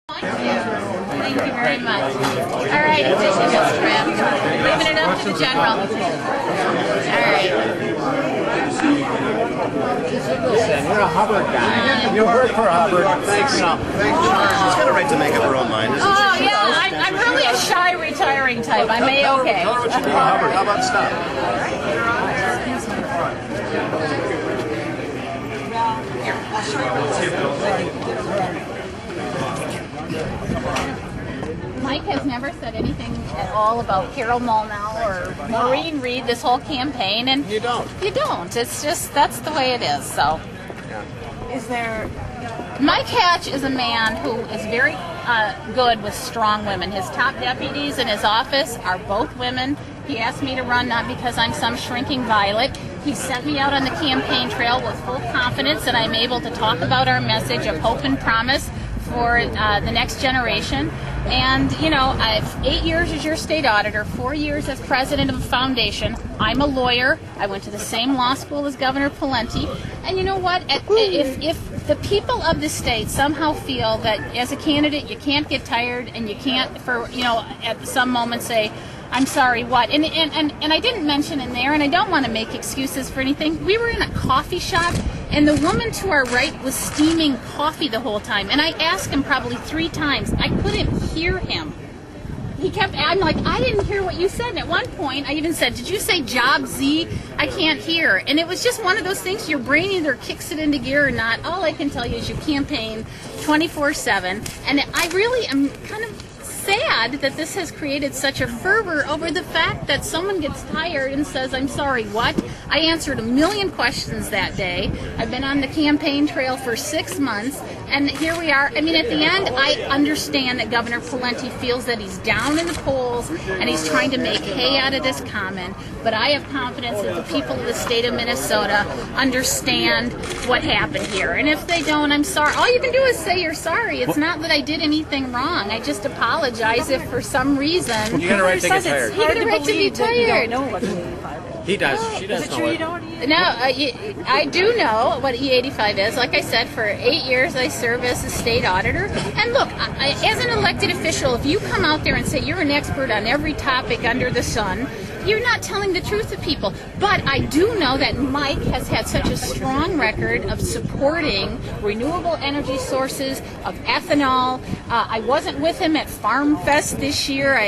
Thank you very much. All right, edition is trimmed. Leaving it up to the general. All right. Listen, you're a Hubbard guy. You work for Hubbard. Thanks. She's got a right to make up her own mind, isn't she? Oh, yeah, I'm really a shy retiring type. I'm A-okay. Tell her what you do, Hubbard. How about stop? Mike has never said anything at all about Carol Molnau or Maureen Reed this whole campaign, and You don't. You don't. It's just that's the way it is. So, Is there? Mike Hatch is a man who is very good with strong women. His top deputies in his office are both women. He asked me to run not because I'm some shrinking violet. He sent me out on the campaign trail with full confidence that I'm able to talk about our message of hope and promise for the next generation. And, you know, I've 8 years as your state auditor, 4 years as president of a foundation. I'm a lawyer. I went to the same law school as Governor Pawlenty. And you know what? If the people of the state somehow feel that as a candidate you can't get tired and you can't, for you know, at some moments say, I'm sorry, what? And I didn't mention in there, and I don't want to make excuses for anything. We were in a coffee shop, and the woman to our right was steaming coffee the whole time. And I asked him probably 3 times. I couldn't hear him. He kept, I'm like, I didn't hear what you said. And at one point, I even said, did you say job Z? I can't hear. And it was just one of those things, your brain either kicks it into gear or not. All I can tell you is you campaign 24/7. And I really am kind of sad that this has created such a fervor over the fact that someone gets tired and says, I'm sorry, what? I answered 1 million questions that day. I've been on the campaign trail for 6 months, and here we are. I mean, at the end, I understand that Governor Pawlenty feels that he's down in the polls and he's trying to make hay out of this comment, but I have confidence that the people of the state of Minnesota understand what happened here. And if they don't, I'm sorry. All you can do is say you're sorry. It's not that I did anything wrong. I just apologize if for some reason You got a right to get tired. he got a right to be tired. Know what E-85 is. He does. She does Is it know true it. you don't? No, I do know what E-85 is. Like I said, for 8 years I serve as a state auditor. And look, as an elected official, if you come out there and say you're an expert on every topic under the sun, you're not telling the truth to people. But I do know that Mike has had such a strong record of supporting renewable energy sources, of ethanol. I wasn't with him at Farm Fest this year,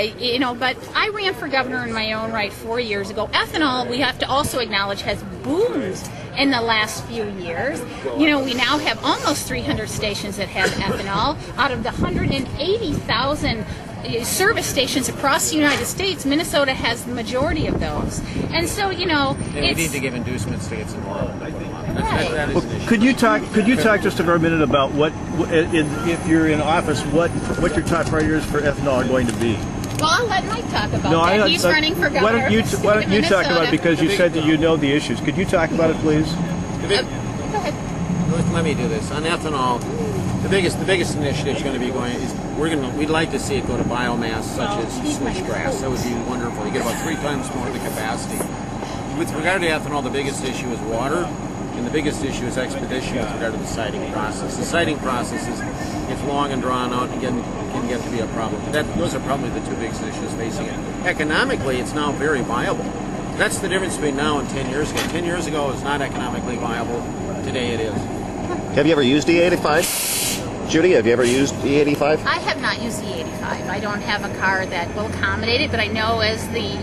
but I ran for governor in my own right 4 years ago. Ethanol, we have to also acknowledge, has boomed in the last few years. You know, we now have almost 300 stations that have ethanol. Out of the 180,000 service stations across the United States, Minnesota has the majority of those. And so, you know, And we need to give inducements to get some more. Right. That is an issue. Could you talk just for a minute about if you're in office, what your top priorities for ethanol are going to be? Well, I'll let Mike talk about that. He's running for governor. Why don't you talk about it, because you said that you know the issues. Could you talk about it, please? Go ahead. Let me do this. On ethanol, the biggest initiative is going to be we'd like to see it go to biomass such as switchgrass. That would be wonderful. You get about 3 times more of the capacity. With regard to ethanol, the biggest issue is water, and the biggest issue is expedition with regard to the siting process. The siting process is long and drawn out and can get to be a problem. Those are probably the 2 biggest issues facing it. Economically, it's now very viable. That's the difference between now and 10 years ago. 10 years ago, it was not economically viable. Today, it is. Have you ever used E-85? Judy, have you ever used E-85? I have not used E-85. I don't have a car that will accommodate it, but I know as the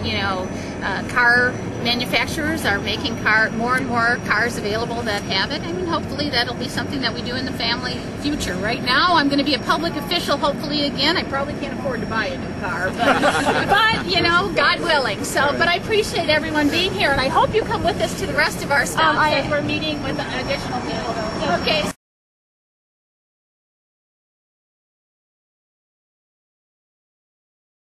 car manufacturers are making more and more cars available that have it. I mean, hopefully that'll be something that we do in the family future. Right now, I'm going to be a public official, hopefully again. I probably can't afford to buy a new car, but you know, God willing. So, but I appreciate everyone being here, and I hope you come with us to the rest of our stuff. We're meeting with additional people. Okay.